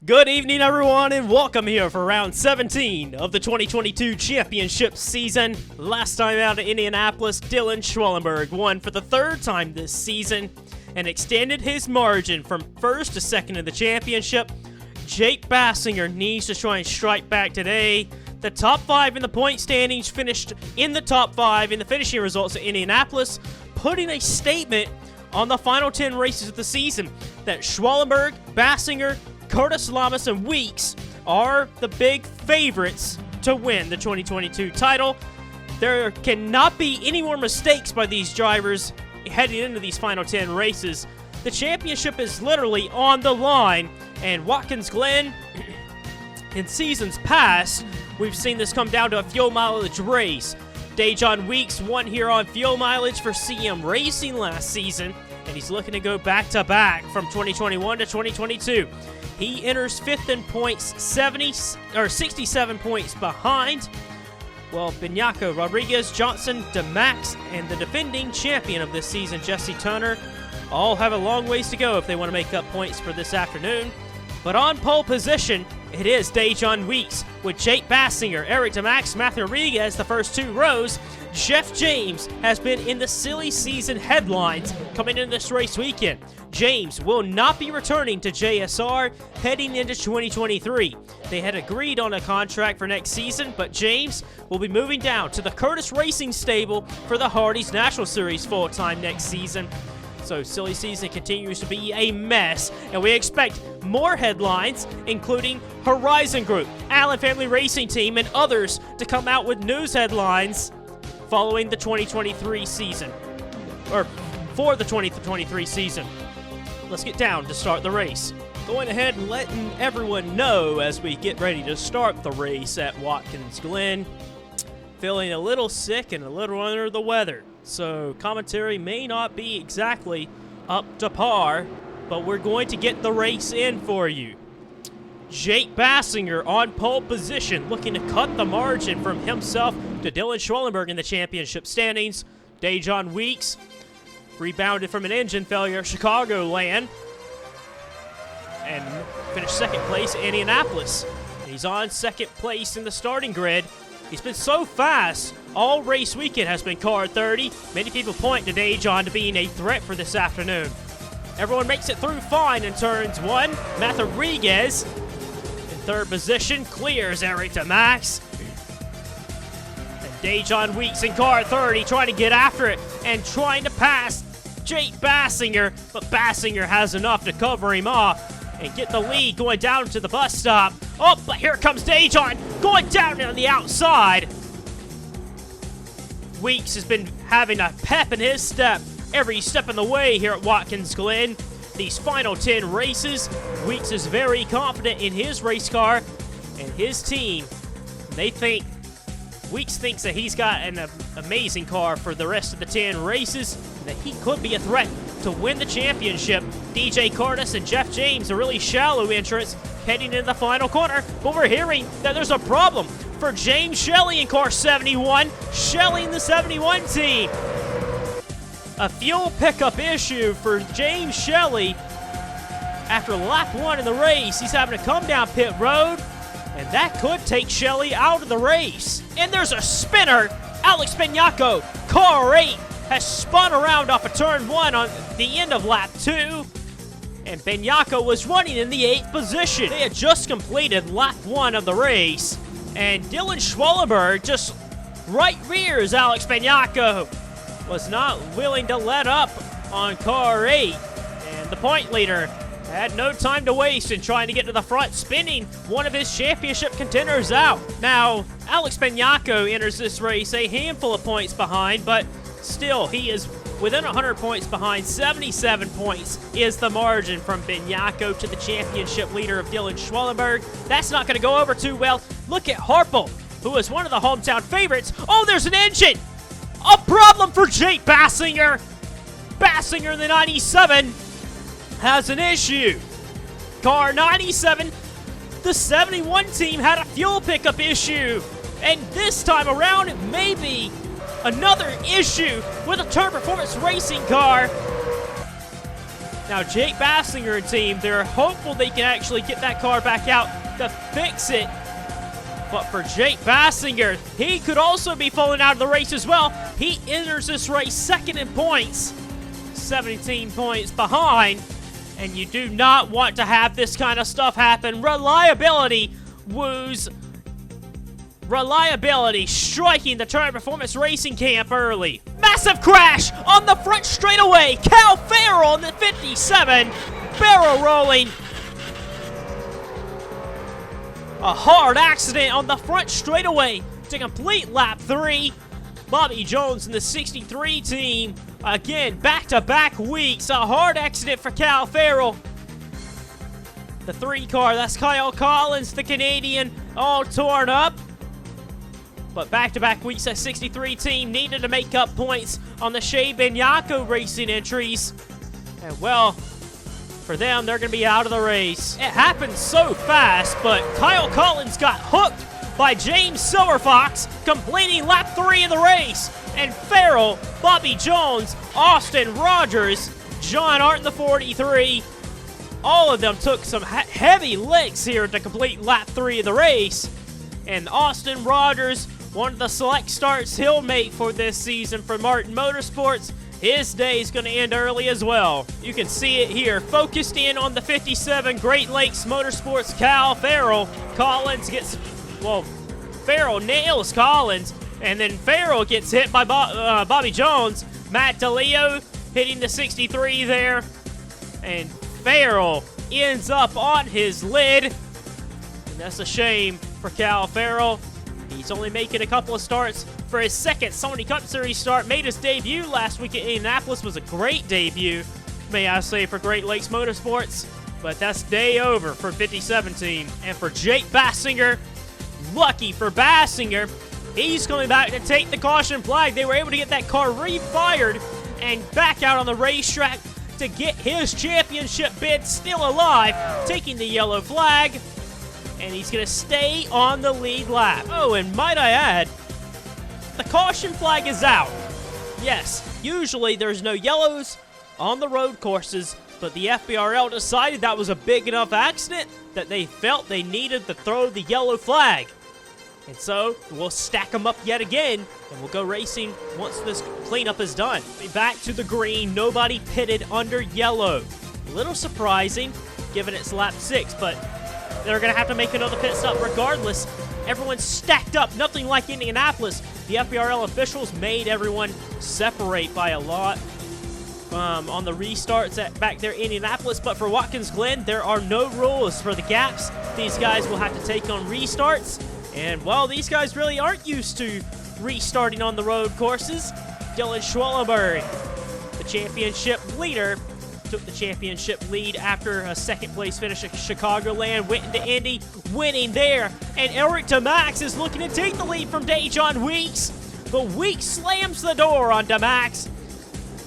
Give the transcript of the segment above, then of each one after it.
Good evening, everyone, and welcome here for round 17 of the 2022 championship season. Last time out in Indianapolis, Dylan Schwallenberg won for the third time this season and extended his margin from first to second in the championship. Jake Baskinger needs to try and strike back today. The top 5 in the point standings finished in the top 5 in the finishing results at Indianapolis, putting a statement on the final 10 races of the season that Schwallenberg, Baskinger, Kurtis, Lamas, and Weeks are the big favorites to win the 2022 title. There cannot be any more mistakes by these drivers heading into these final 10 races. The championship is literally on the line, and Watkins, Glen, in seasons past, we've seen this come down to a fuel mileage race. Dejon Weeks won here on fuel mileage for CM Racing last season, and he's looking to go back-to-back from 2021 to 2022. He enters 5th in points, 67 points behind. Well, Benyako, Rodriguez, Johnson, DeMax, and the defending champion of this season, Jesse Turner, all have a long ways to go if they want to make up points for this afternoon. But on pole position, it is Dejon Weeks, with Jake Baskinger, Eric DeMax, Matthew Rodriguez the first 2 rows. Jeff James has been in the silly season headlines coming into this race weekend. James will not be returning to JSR heading into 2023. They had agreed on a contract for next season, but James will be moving down to the Kurtis Racing stable for the Hardy's National Series full-time next season. So silly season continues to be a mess, and we expect more headlines, including Horizon Group, Allen Family Racing Team, and others to come out with news headlines following the 2023 season, or for the 2023 season. Let's get down to start the race. Going ahead and letting everyone know as we get ready to start the race at Watkins, Glen. Feeling a little sick and a little under the weather, so commentary may not be exactly up to par, but we're going to get the race in for you. Jake Baskinger on pole position, looking to cut the margin from himself to Dylan Schwallenberg in the championship standings. Dejon Weeks rebounded from an engine failure at Chicagoland and finished second place in Indianapolis. He's on second place in the starting grid. He's been so fast, all race weekend has been car 30. Many people point to Dejon to being a threat for this afternoon. Everyone makes it through fine in turns 1. Matthew Rodriguez in third position clears Eric DeMax. And Dejon Weeks in car 30 trying to get after it and trying to pass Jake Baskinger, but Baskinger has enough to cover him off and get the lead going down to the bus stop. Oh, but here comes Dejon going down on the outside. Weeks has been having a pep in his step every step of the way here at Watkins, Glen. These final 10 races, Weeks is very confident in his race car and his team. Weeks thinks that he's got an amazing car for the rest of the 10 races, and that he could be a threat to win the championship. DJ Kurtis and Jeff James, a really shallow entrance heading into the final corner, but we're hearing that there's a problem for James Shelley in car 71. Shelley in the 71 team. A fuel pickup issue for James Shelley. After lap 1 in the race, he's having to come down pit road, and that could take Shelley out of the race. And there's a spinner. Alex Benyako, car 8, has spun around off of turn 1 on the end of lap 2. And Benyako was running in the 8th position. They had just completed lap 1 of the race. And Dylan Schwallenberg just right rears Alex Benyako. Was not willing to let up on car 8. And the point leader had no time to waste in trying to get to the front, spinning one of his championship contenders out. Now, Alex Benyako enters this race a handful of points behind, but still, he is within 100 points behind. 77 points is the margin from Benyako to the championship leader of Dylan Schwallenberg. That's not going to go over too well. Look at Harple, who is one of the hometown favorites. Oh, there's an engine! A problem for Jake Baskinger. Baskinger in the 97 has an issue. Car 97, the 71 team had a fuel pickup issue. And this time around, it may be another issue with a Turn Performance racing car. Now, Jake Baskinger and team, they're hopeful they can actually get that car back out to fix it. But for Jake Baskinger, he could also be falling out of the race as well. He enters this race second in points, 17 points behind. And you do not want to have this kind of stuff happen. Reliability woos. Reliability striking the Turret Performance Racing camp early. Massive crash on the front straightaway. Cal Farrell on the 57. Barrel rolling. A hard accident on the front straightaway to complete lap 3. Bobby Jones in the 63 team. Again, back-to-back weeks. A hard accident for Cal Farrell. The 3 car, that's Kyle Collins, the Canadian, all torn up. But back-to-back weeks, that 63 team needed to make up points on the Shea Benyako racing entries. And well, for them, they're going to be out of the race. It happened so fast, but Kyle Collins got hooked by James Silverfox, completing lap 3 of the race. And Farrell, Bobby Jones, Austin Rogers, John Art in the 43, all of them took some heavy licks here to complete lap 3 of the race. And Austin Rogers, one of the select starts he'll make for this season for Martin Motorsports, his day is going to end early as well. You can see it here, focused in on the 57 Great Lakes Motorsports Cal Farrell. Collins gets, well, Farrell nails Collins, and then Farrell gets hit by Bobby Jones. Matt DeLeo hitting the 63 there, and Farrell ends up on his lid, and that's a shame for Cal Farrell. He's only making a couple of starts for his second Sony Cup Series start. Made his debut last week at Indianapolis. Was a great debut, may I say, for Great Lakes Motorsports. But that's day over for 57 team. And for Jake Baskinger, lucky for Baskinger, he's coming back to take the caution flag. They were able to get that car refired and back out on the racetrack to get his championship bid still alive, taking the yellow flag. And he's going to stay on the lead lap. Oh, and might I add, the caution flag is out. Yes, usually there's no yellows on the road courses, but the FBRL decided that was a big enough accident that they felt they needed to throw the yellow flag. And so, we'll stack them up yet again, and we'll go racing once this cleanup is done. Back to the green, nobody pitted under yellow. A little surprising, given it's lap 6, but they're going to have to make another pit stop regardless. Everyone's stacked up, nothing like Indianapolis. The FBRL officials made everyone separate by a lot on the restarts back there in Indianapolis. But for Watkins Glen, there are no rules for the gaps. These guys will have to take on restarts. And, well, these guys really aren't used to restarting on the road courses. Dylan Schwallenberg, the championship leader, took the championship lead after a second-place finish at Chicagoland, went into Indy, winning there. And Eric DeMax is looking to take the lead from Dejon Weeks, but Weeks slams the door on DeMax.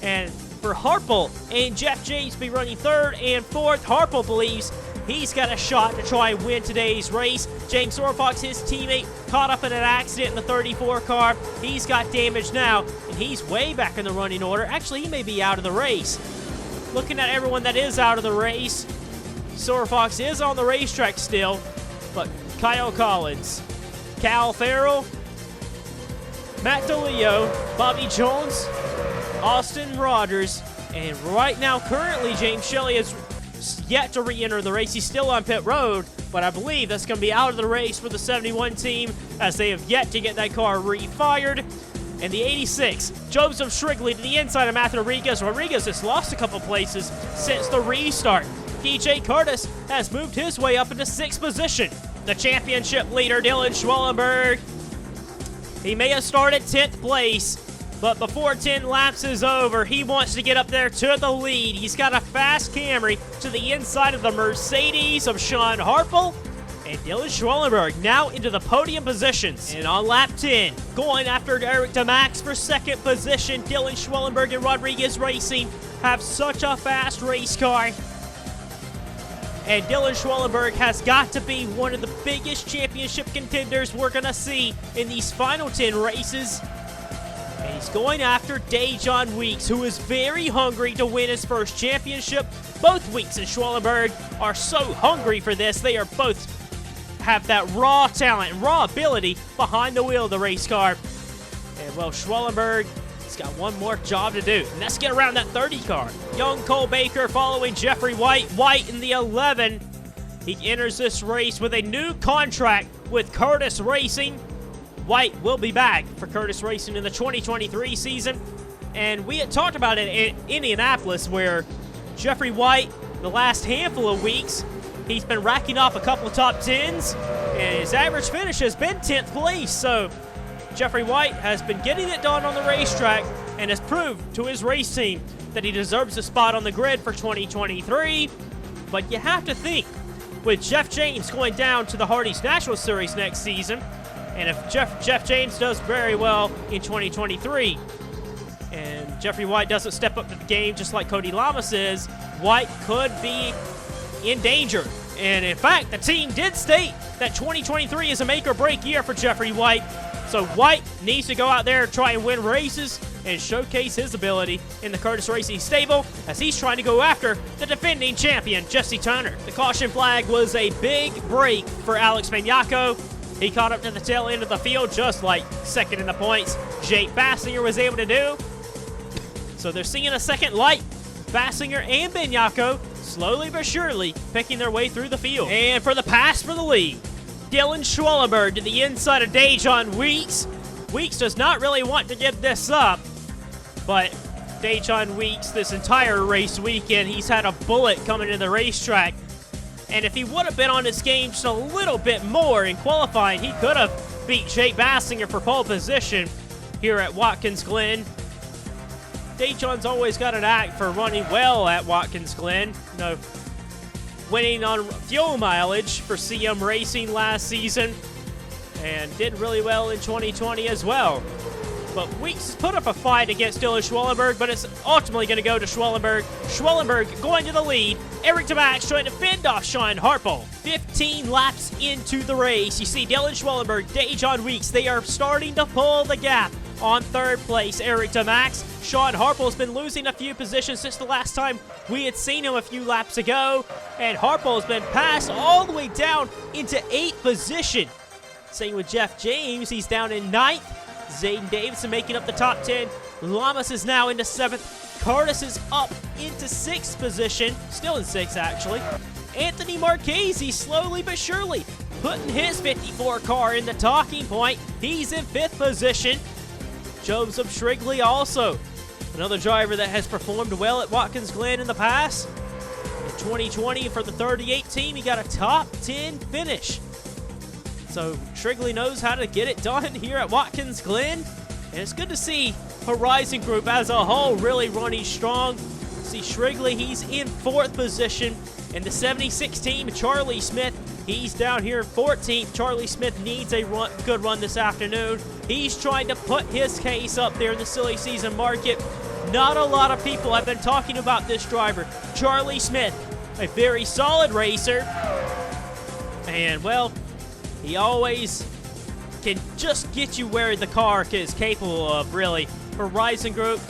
And for Harple and Jeff James be running 3rd and 4th, Harple believes he's got a shot to try and win today's race. James Orfox, his teammate, caught up in an accident in the 34 car. He's got damage now, and he's way back in the running order. Actually, he may be out of the race. Looking at everyone that is out of the race, Sorfox is on the racetrack still, but Kyle Collins, Cal Farrell, Matt DeLeo, Bobby Jones, Austin Rogers, and right now, currently, James Shelley is yet to re-enter the race. He's still on pit road, but I believe that's going to be out of the race for the 71 team, as they have yet to get that car refired. And the 86, Joseph Shrigley to the inside of Matthew Rodriguez. Rodriguez has lost a couple places since the restart. DJ Kurtis has moved his way up into 6th position. The championship leader, Dylan Schwallenberg, he may have started 10th place, but before 10 laps is over, he wants to get up there to the lead. He's got a fast Camry to the inside of the Mercedes of Sean Harple. And Dylan Schwallenberg now into the podium positions. And on lap 10, going after Eric DeMax for 2nd position, Dylan Schwallenberg and Rodriguez Racing have such a fast race car. And Dylan Schwallenberg has got to be one of the biggest championship contenders we're going to see in these final 10 races. And He's going after Dejon Weeks, who is very hungry to win his first championship. Both Weeks and Schwallenberg are so hungry for this. They are both have that raw talent and raw ability behind the wheel of the race car. And, well, Schwallenberg has got one more job to do, and that's get around that 30 car. Young Cole Baker following Jeffrey White. White in the 11. He enters this race with a new contract with Kurtis Racing. White will be back for Kurtis Racing in the 2023 season. And we had talked about it in Indianapolis, where Jeffrey White, the last handful of weeks, he's been racking off a couple of top 10s, and his average finish has been 10th place. So Jeffrey White has been getting it done on the racetrack and has proved to his race team that he deserves a spot on the grid for 2023. But you have to think, with Jeff James going down to the Hardee's National Series next season, and if Jeff James does very well in 2023, and Jeffrey White doesn't step up to the game just like Cody Lamas is, White could be in danger. And in fact, the team did state that 2023 is a make-or-break year for Jeffrey White. So White needs to go out there and try and win races and showcase his ability in the Kurtis Racing stable as he's trying to go after the defending champion, Jesse Turner. The caution flag was a big break for Alex Maniaco. He caught up to the tail end of the field just like second in the points Jake Baskinger was able to do. So they're seeing a second light. Baskinger and Maniaco slowly but surely picking their way through the field. And for the pass for the lead, Dylan Schwallenberg to the inside of Dejon Weeks. Weeks does not really want to give this up, but Dejon Weeks, this entire race weekend, he's had a bullet coming to the racetrack. And if he would have been on his game just a little bit more in qualifying, he could have beat Jake Baskinger for pole position here at Watkins Glen. Dejon's always got an act for running well at Watkins Glen. You know, winning on fuel mileage for CM Racing last season, and did really well in 2020 as well. But Weeks put up a fight against Dylan Schwallenberg, but it's ultimately going to go to Schwallenberg. Schwallenberg going to the lead. Eric DeMax trying to fend off Sean Harpole. 15 laps into the race, you see Dylan Schwallenberg, Dejon Weeks, they are starting to pull the gap. On third place, Eric DeMax. Sean Harpole's been losing a few positions since the last time we had seen him a few laps ago. And Harpole's been passed all the way down into 8th position. Same with Jeff James, he's down in 9th. Zayden Davidson making up the top 10. Lamas is now into 7th. Kurtis is up into 6th position. Still in 6th, actually. Anthony Marchese, slowly but surely, putting his 54 car in the talking point. He's in 5th position. Joseph Shrigley also, another driver that has performed well at Watkins Glen in the past. In 2020, for the 38 team, he got a top 10 finish. So Shrigley knows how to get it done here at Watkins Glen. And it's good to see Horizon Group as a whole really running strong. See Shrigley, he's in 4th position. And the 76 team, Charlie Smith, he's down here in 14th. Charlie Smith needs a good run this afternoon. He's trying to put his case up there in the silly season market. Not a lot of people have been talking about this driver. Charlie Smith, a very solid racer. And, well, he always can just get you where the car is capable of, really. Horizon Group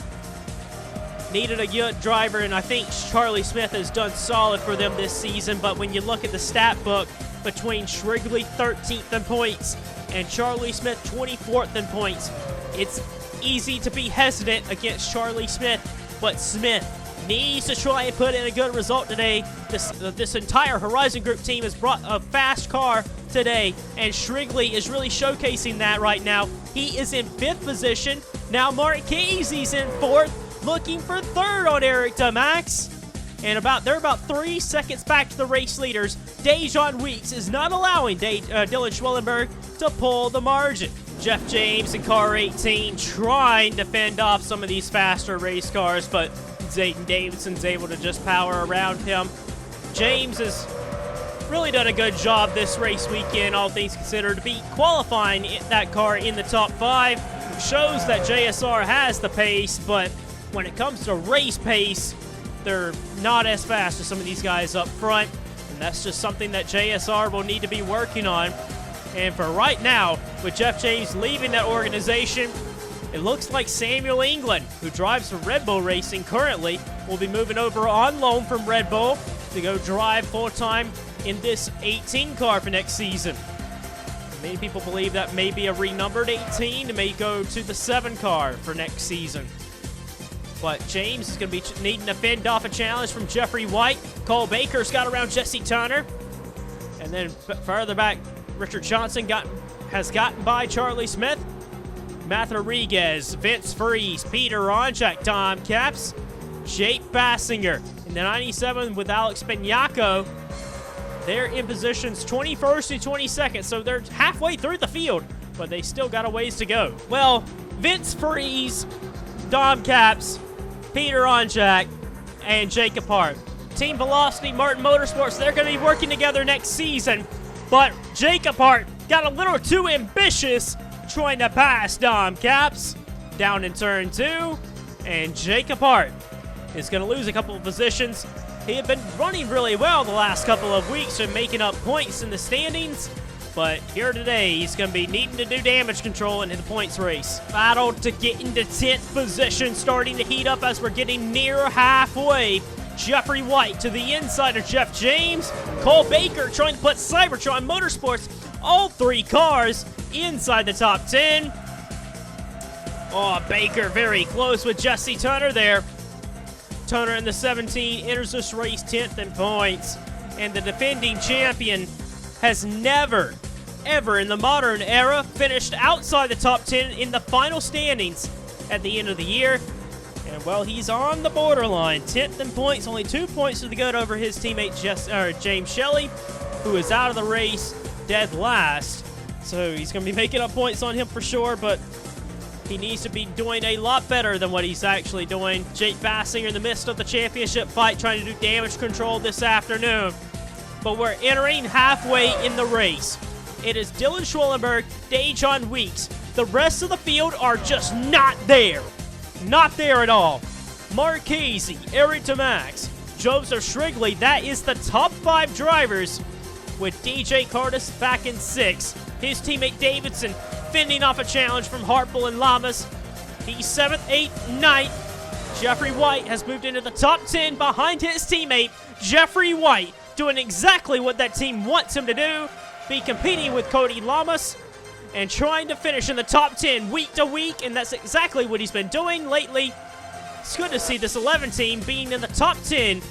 needed a good driver, and I think Charlie Smith has done solid for them this season. But when you look at the stat book, between Shrigley 13th in points and Charlie Smith 24th in points, it's easy to be hesitant against Charlie Smith, but Smith needs to try and put in a good result today. This entire Horizon Group team has brought a fast car today, and Shrigley is really showcasing that right now. He is in 5th position. Now Marchese's in 4th, looking for 3rd on Eric DeMax. And they're about 3 seconds back to the race leaders. Dejon Weeks is not allowing Dylan Schwallenberg to pull the margin. Jeff James in car 18 trying to fend off some of these faster race cars, but Zayden Davidson's able to just power around him. James has really done a good job this race weekend, all things considered, to be qualifying that car in the top 5. Shows that JSR has the pace, but when it comes to race pace, they're not as fast as some of these guys up front, and that's just something that JSR will need to be working on. And for right now, with Jeff James leaving that organization, It looks like Samuel England, who drives for Red Bull Racing currently, will be moving over on loan from Red Bull to go drive full-time in this 18 car for next season. Many people believe that may be a renumbered 18 and may go to the 7 car for next season. But James is going to be needing to fend off a challenge from Jeffrey White. Cole Baker's got around Jesse Turner. And then further back, Richard Johnson has gotten by Charlie Smith. Matt Rodriguez, Vince Freeze, Peter Ronjak, Tom Capps, Jake Baskinger. In the 97 with Alex Benyako, they're in positions 21st and 22nd, so they're halfway through the field, but they still got a ways to go. Well, Vince Freeze, Dom Capps, Peter Ronjak, and Jacob Hart. Team Velocity, Martin Motorsports, they're going to be working together next season, but Jacob Hart got a little too ambitious trying to pass Dom Capps down in turn 2, and Jacob Hart is going to lose a couple of positions. He had been running really well the last couple of weeks and making up points in the standings, but here today he's going to be needing to do damage control in the points race. Battle to get into 10th position, starting to heat up as we're getting near halfway. Jeffrey White to the inside of Jeff James. Cole Baker trying to put Cybertron Motorsports, all 3 cars, inside the top 10. Oh, Baker very close with Jesse Turner there. Turner in the 17 enters this race 10th in points. And the defending champion has never, ever in the modern era finished outside the top 10 in the final standings at the end of the year. And, well, he's on the borderline. 10th in points, only 2 points to the good over his teammate James Shelley, who is out of the race dead last. So he's going to be making up points on him for sure, but he needs to be doing a lot better than what he's actually doing. Jake Bassinger in the midst of the championship fight trying to do damage control this afternoon. But we're entering halfway in the race. It is Dylan Schwallenberg, Dejon Weeks. The rest of the field are just not there. Not there at all. Mark Casey, Eric Tamax, Joseph Shrigley, that is the top 5 drivers, with DJ Kurtis back in 6th. His teammate Davidson fending off a challenge from Hartwell and Lamas. He's 7th, 8th, 9th. Jeffrey White has moved into the top 10 behind his teammate, Jeffrey White, doing exactly what that team wants him to do, be competing with Cody Lamas and trying to finish in the top 10 week to week, and that's exactly what he's been doing lately. It's good to see this 11 team being in the top 10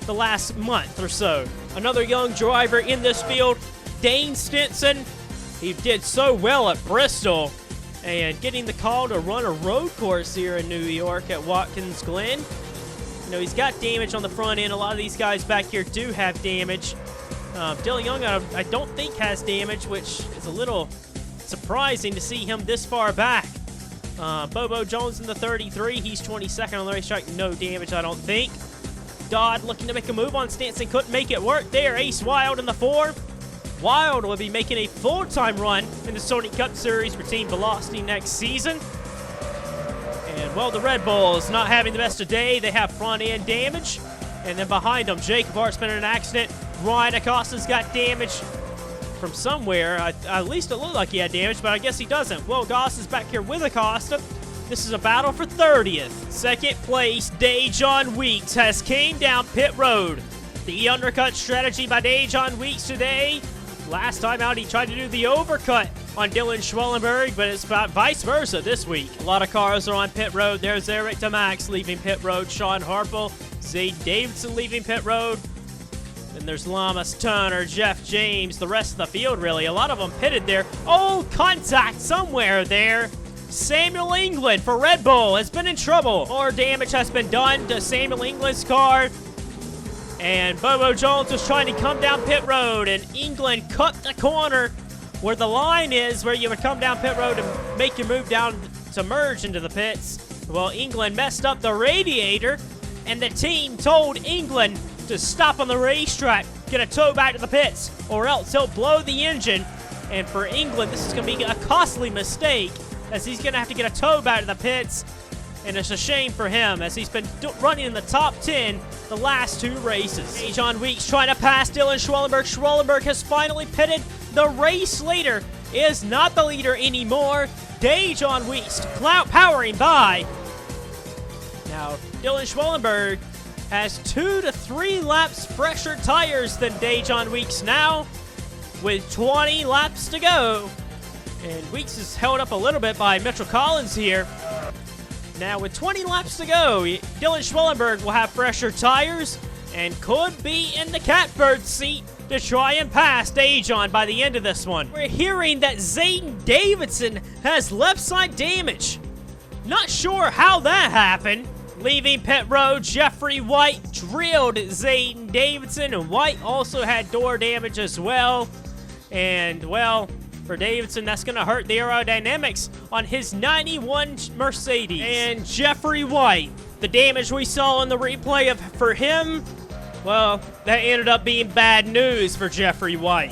the last month or so. Another young driver in this field, Dane Stinson. He did so well at Bristol and getting the call to run a road course here in New York at Watkins Glen. You know, he's got damage on the front end. A lot of these guys back here do have damage. Dylan Young, I don't think has damage, which is a little surprising to see him this far back. Bobo Jones in the 33. He's 22nd on the racetrack. No damage, I don't think. Dodd looking to make a move on Stanson. Couldn't make it work there. Ace Wild in the 4. Wild will be making a full-time run in the Sony Cup Series for Team Velocity next season. And, well, the Red Bulls not having the best of day. They have front-end damage. And then behind them, Jacob Hart's been in an accident. Ryan Acosta's got damage from somewhere. At least it looked like he had damage, but I guess he doesn't. Will Goss is back here with Acosta. This is a battle for 30th. Second place, Dejon Weeks has came down pit road. The undercut strategy by Dejon Weeks today. Last time out, he tried to do the overcut on Dylan Schwallenberg, but it's about vice versa this week. A lot of cars are on pit road. There's Eric Tamax leaving pit road. Sean Harpel, Zay Davidson leaving pit road. Then there's Lamas, Turner, Jeff James, the rest of the field, really. A lot of them pitted there. Oh, contact somewhere there. Samuel England for Red Bull has been in trouble. More damage has been done to Samuel England's car. And Bobo Jones was trying to come down pit road, and England cut the corner where the line is, where you would come down pit road and make your move down to merge into the pits. Well, England messed up the radiator, and the team told England to stop on the racetrack, get a tow back to the pits, or else he'll blow the engine. And for England, this is going to be a costly mistake, as he's going to have to get a tow back to the pits. And it's a shame for him, as he's been running in the top 10 the last 2 races. Dejon Weeks trying to pass Dylan Schwallenberg. Schwallenberg has finally pitted the race leader is not the leader anymore. Dejon Weeks powering by. Now, Dylan Schwallenberg has 2 to 3 laps fresher tires than Dejon Weeks now, with 20 laps to go. And Weeks is held up a little bit by Mitchell Collins here. Now, with 20 laps to go, Dylan Schwallenberg will have fresher tires and could be in the catbird seat to try and pass Dejon by the end of this one. We're hearing that Zayden Davidson has left side damage. Not sure how that happened. Leaving pit road, Jeffrey White drilled Zayden Davidson, and White also had door damage as well. And, well, for Davidson, that's going to hurt the aerodynamics on his 91 Mercedes. And Jeffrey White, the damage we saw in the replay for him, well, that ended up being bad news for Jeffrey White.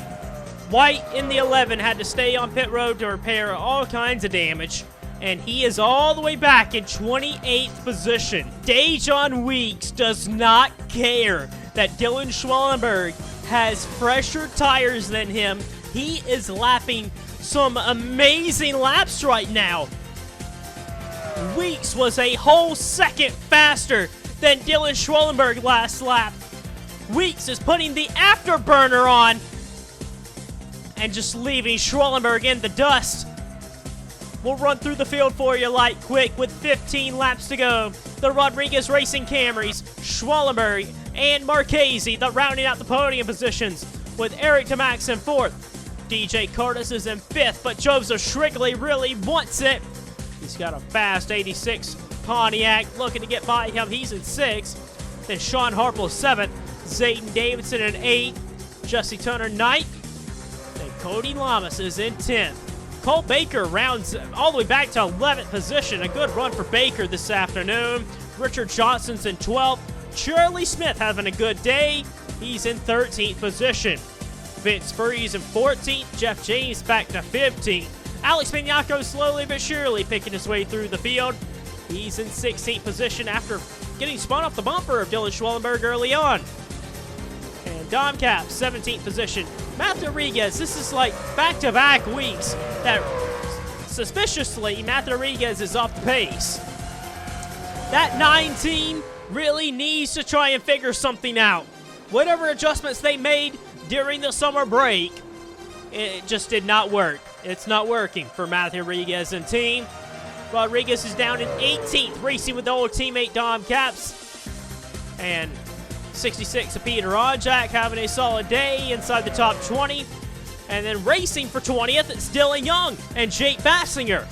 White in the 11 had to stay on pit road to repair all kinds of damage, and he is all the way back in 28th position. Dejon Weeks does not care that Dylan Schwallenberg has fresher tires than him. He is lapping some amazing laps right now. Weeks was a whole second faster than Dylan Schwallenberg last lap. Weeks is putting the afterburner on and just leaving Schwallenberg in the dust. We'll run through the field for you light quick with 15 laps to go. The Rodriguez Racing Camrys, Schwallenberg, and Marchese, rounding out the podium positions with Eric DeMax in 4th. DJ Kurtis is in 5th, but Joseph Shrigley really wants it. He's got a fast 86 Pontiac looking to get by him. He's in 6th. Then Sean Harple 7th. Zayden Davidson in 8th. Jesse Turner 9th. And Cody Lamas is in 10th. Cole Baker rounds all the way back to 11th position. A good run for Baker this afternoon. Richard Johnson's in 12th. Charlie Smith having a good day. He's in 13th position. Vince Freeze in 14th. Jeff James back to 15th. Alex Mignacco slowly but surely picking his way through the field. He's in 16th position after getting spun off the bumper of Dylan Schwallenberg early on. And Dom Cap, 17th position. Matt Rodriguez, this is like back-to-back weeks that suspiciously Matt Rodriguez is off the pace. That 9 team really needs to try and figure something out. Whatever adjustments they made during the summer break, it just did not work. It's not working for Matthew Rodriguez and team. Rodriguez is down in 18th, racing with the old teammate Dom Caps. And 66 of Peter Onjak having a solid day inside the top 20. And then racing for 20th, it's Dylan Young and Jake Baskinger.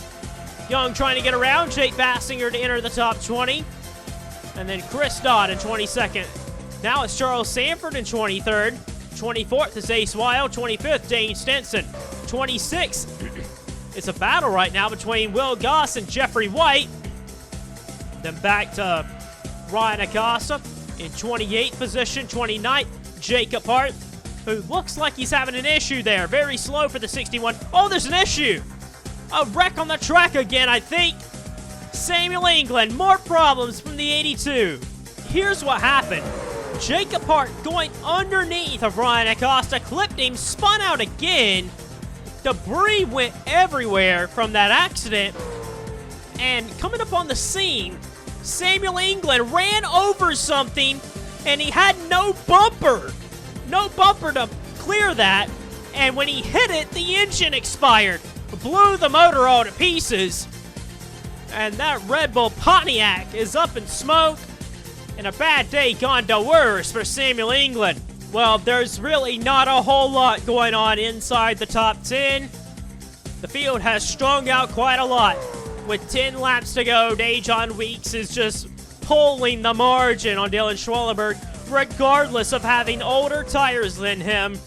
Young trying to get around Jake Baskinger to enter the top 20. And then Chris Dodd in 22nd. Now it's Charles Sanford in 23rd. 24th is Ace Wild. 25th, Dane Stinson. 26th, it's a battle right now between Will Goss and Jeffrey White. Then back to Ryan Acosta in 28th position. 29th, Jacob Hart, who looks like he's having an issue there. Very slow for the 61. Oh, there's an issue. A wreck on the track again, I think. Samuel England, more problems from the 82. Here's what happened. Jacob Hart going underneath of Ryan Acosta, clipped him, spun out again. Debris went everywhere from that accident. And coming up on the scene, Samuel England ran over something, and he had no bumper. No bumper to clear that. And when he hit it, the engine expired. Blew the motor all to pieces. And that Red Bull Pontiac is up in smoke. And a bad day gone to worse for Samuel England. Well, there's really not a whole lot going on inside the top 10. The field has strung out quite a lot. With 10 laps to go, Dejon Weeks is just pulling the margin on Dylan Schwallenberg, regardless of having older tires than him.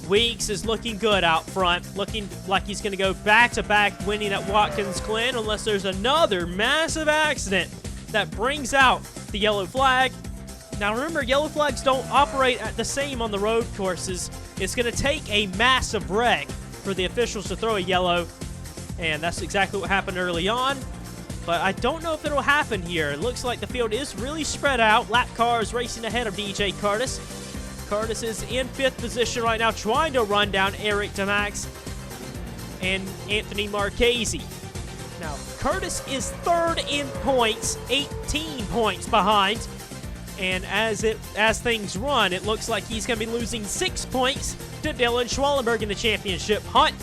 Weeks is looking good out front, looking like he's going to go back-to-back winning at Watkins Glen, unless there's another massive accident that brings out the yellow flag. Now remember, yellow flags don't operate at the same on the road courses. It's going to take a massive wreck for the officials to throw a yellow, and that's exactly what happened early on. But I don't know if it'll happen here. It looks like the field is really spread out. Lap cars racing ahead of DJ Kurtis. Kurtis is in 5th position right now, trying to run down Eric DeMax. and Anthony Marchese. Now, Kurtis is third in points, 18 points behind. And as things run, it looks like he's going to be losing 6 points to Dylan Schwallenberg in the championship hunt.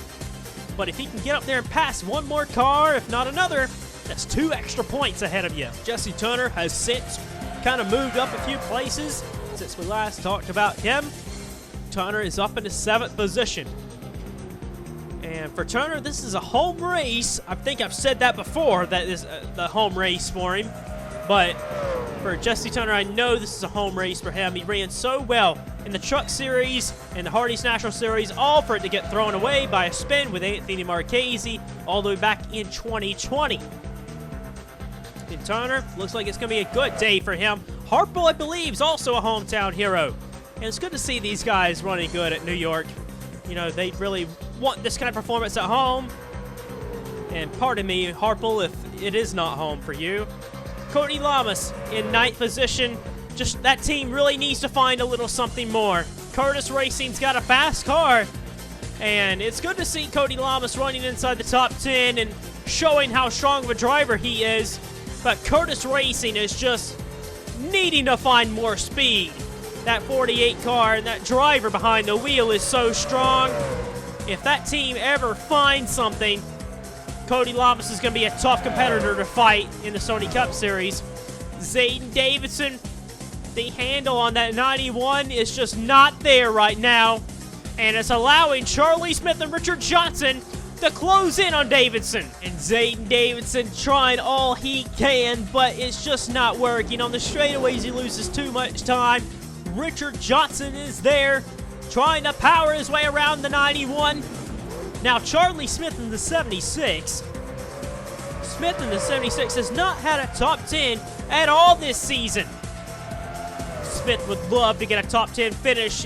But if he can get up there and pass one more car, if not another, that's 2 extra points ahead of you. Jesse Turner has since kind of moved up a few places since we last talked about him. Turner is up in the 7th position. And for Turner, this is a home race. I think I've said that before, that is the home race for him. But for Jesse Turner, I know this is a home race for him. He ran so well in the Truck Series and the Hardee's National Series, all for it to get thrown away by a spin with Anthony Marchese all the way back in 2020. And Turner, looks like it's going to be a good day for him. Hartwell, I believe, is also a hometown hero. And it's good to see these guys running good at New York. You know, they really want this kind of performance at home. And pardon me, Hartwell, if it is not home for you. Cody Lamas in 9th position. Just that team really needs to find a little something more. Kurtis Racing's got a fast car. And it's good to see Cody Lamas running inside the top 10 and showing how strong of a driver he is. But Kurtis Racing is just needing to find more speed. That 48 car and that driver behind the wheel is so strong. If that team ever finds something, Cody Lamas is going to be a tough competitor to fight in the Sony Cup Series. Zayden Davidson, the handle on that 91 is just not there right now. And it's allowing Charlie Smith and Richard Johnson to close in on Davidson. And Zayden Davidson trying all he can, but it's just not working. On the straightaways, he loses too much time. Richard Johnson is there, trying to power his way around the 91. Now, Charlie Smith in the 76. Smith in the 76 has not had a top 10 at all this season. Smith would love to get a top 10 finish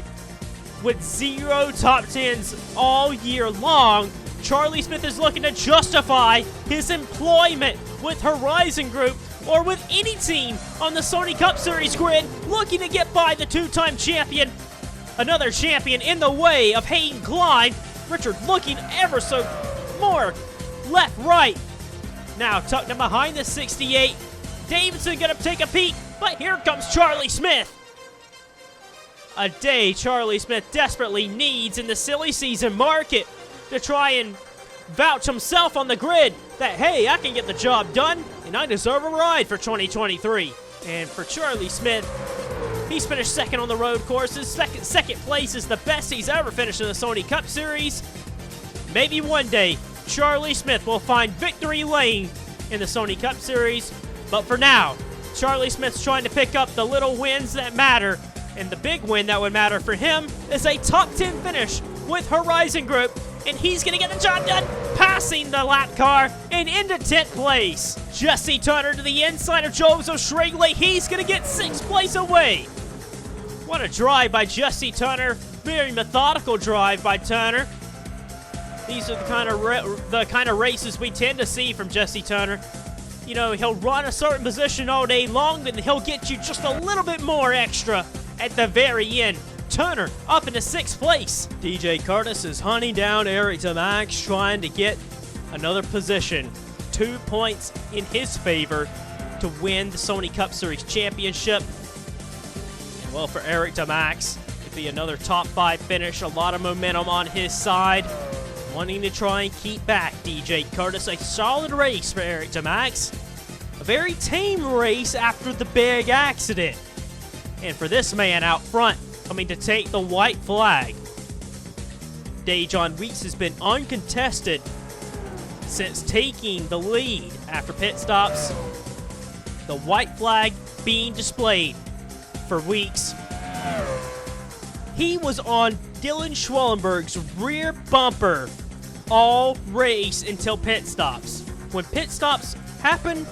with 0 top 10s all year long. Charlie Smith is looking to justify his employment with Horizon Group or with any team on the Sony Cup Series grid, looking to get by the 2-time champion. Another champion in the way of Hayden Glen. Richard looking ever so more left, right. Now tucked in behind the 68. Davidson gonna take a peek, but here comes Charlie Smith. A day Charlie Smith desperately needs in the silly season market to try and vouch himself on the grid that, hey, I can get the job done and I deserve a ride for 2023. And for Charlie Smith, he's finished second on the road courses. Second place is the best he's ever finished in the Sony Cup Series. Maybe one day, Charlie Smith will find victory lane in the Sony Cup Series. But for now, Charlie Smith's trying to pick up the little wins that matter. And the big win that would matter for him is a top 10 finish with Horizon Group. And he's going to get the job done, passing the lap car and into 10th place. Jesse Turner to the inside of Joseph Shrigley. He's going to get 6th place away. What a drive by Jesse Turner. Very methodical drive by Turner. These are the kind of races we tend to see from Jesse Turner. You know, he'll run a certain position all day long, and he'll get you just a little bit more extra at the very end. Turner up into 6th place. DJ Kurtis is hunting down Eric DeMax, trying to get another position. 2 points in his favor to win the Sony Cup Series championship. And well, for Eric DeMax, it'd be another top 5 finish. A lot of momentum on his side. Wanting to try and keep back DJ Kurtis. A solid race for Eric DeMax. A very tame race after the big accident. And for this man out front, coming to take the white flag, Dejon Weeks has been uncontested since taking the lead after pit stops. The white flag being displayed for Weeks. He was on Dylan Schwallenberg's rear bumper all race until pit stops. When pit stops happened,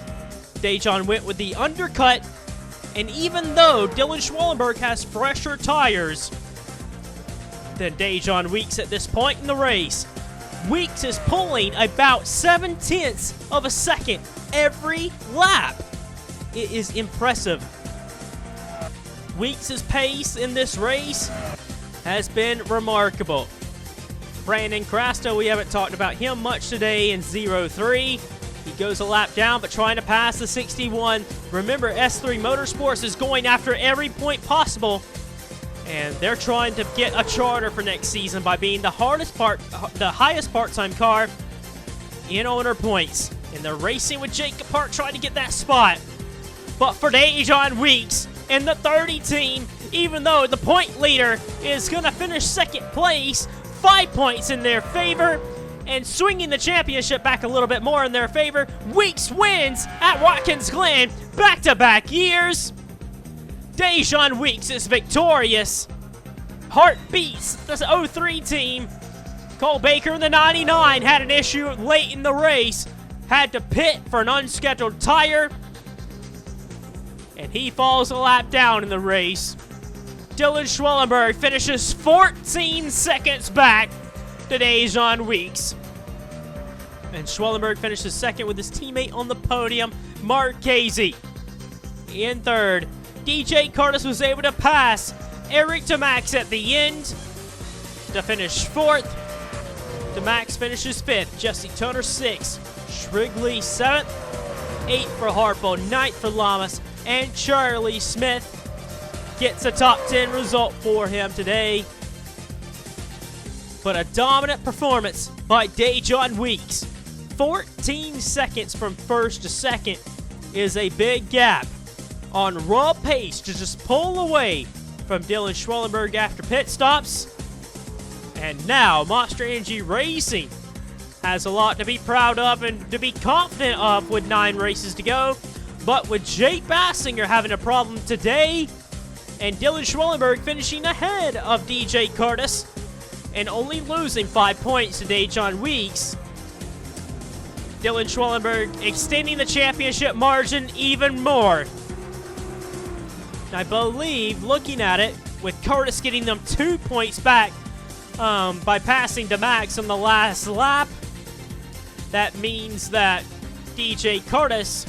Dejon went with the undercut. And even though Dylan Schwallenberg has fresher tires than Dejon Weeks at this point in the race, Weeks is pulling about 0.7 of a second every lap. It is impressive. Weeks' pace in this race has been remarkable. Brandon Crasto, we haven't talked about him much today in 0-3. He goes a lap down, but trying to pass the 61. Remember, S3 Motorsports is going after every point possible, and they're trying to get a charter for next season by being the highest part-time car in owner points. And they're racing with Jacob Park trying to get that spot. But for Dejon Weeks and the 30 team, even though the point leader is going to finish second place, 5 points in their favor, and swinging the championship back a little bit more in their favor, Weeks wins at Watkins Glen back-to-back years. Dejon Weeks is victorious. Heart beats the 03 team. Cole Baker in the 99 had an issue late in the race. Had to pit for an unscheduled tire. And he falls a lap down in the race. Dylan Schwallenberg finishes 14 seconds back to Dejon Weeks. And Schwallenberg finishes second with his teammate on the podium, Mark Casey. In third, DJ Kurtis was able to pass Eric DeMax at the end to finish fourth. DeMax finishes fifth, Jesse Turner sixth, Shrigley seventh, eighth for Harpo, ninth for Lamas, and Charlie Smith gets a top 10 result for him today. But a dominant performance by Dejon Weeks. 14 seconds from first to second is a big gap. On raw pace to just pull away from Dylan Schwallenberg after pit stops. And now Monster Energy Racing has a lot to be proud of and to be confident of with 9 races to go. But with Jake Baskinger having a problem today and Dylan Schwallenberg finishing ahead of DJ Kurtis and only losing 5 points to Dejon Weeks, Dylan Schwallenberg extending the championship margin even more. I believe, looking at it, with Kurtis getting them 2 points back by passing DeMax on the last lap, that means that DJ Kurtis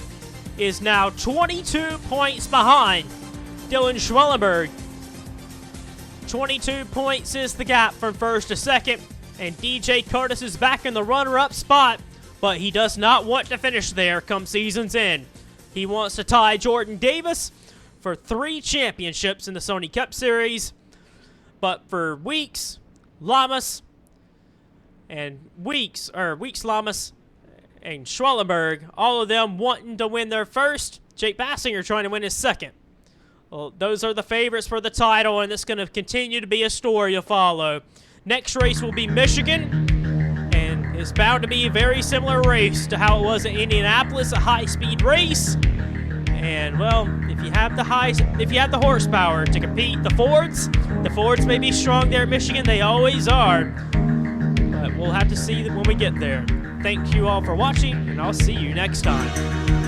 is now 22 points behind Dylan Schwallenberg. 22 points is the gap from first to second, and DJ Kurtis is back in the runner-up spot, but he does not want to finish there come season's end. He wants to tie Jordan Davis for 3 championships in the Sony Cup Series. But for Weeks, Lamas, Lamas, and Schwallenberg, all of them wanting to win their first. Jake Baskinger trying to win his second. Well, those are the favorites for the title, and it's going to continue to be a story to follow. Next race will be Michigan, and it's bound to be a very similar race to how it was at Indianapolis, a high-speed race. And well, if you have the horsepower to compete, the Fords may be strong there at Michigan. They always are. But we'll have to see when we get there. Thank you all for watching, and I'll see you next time.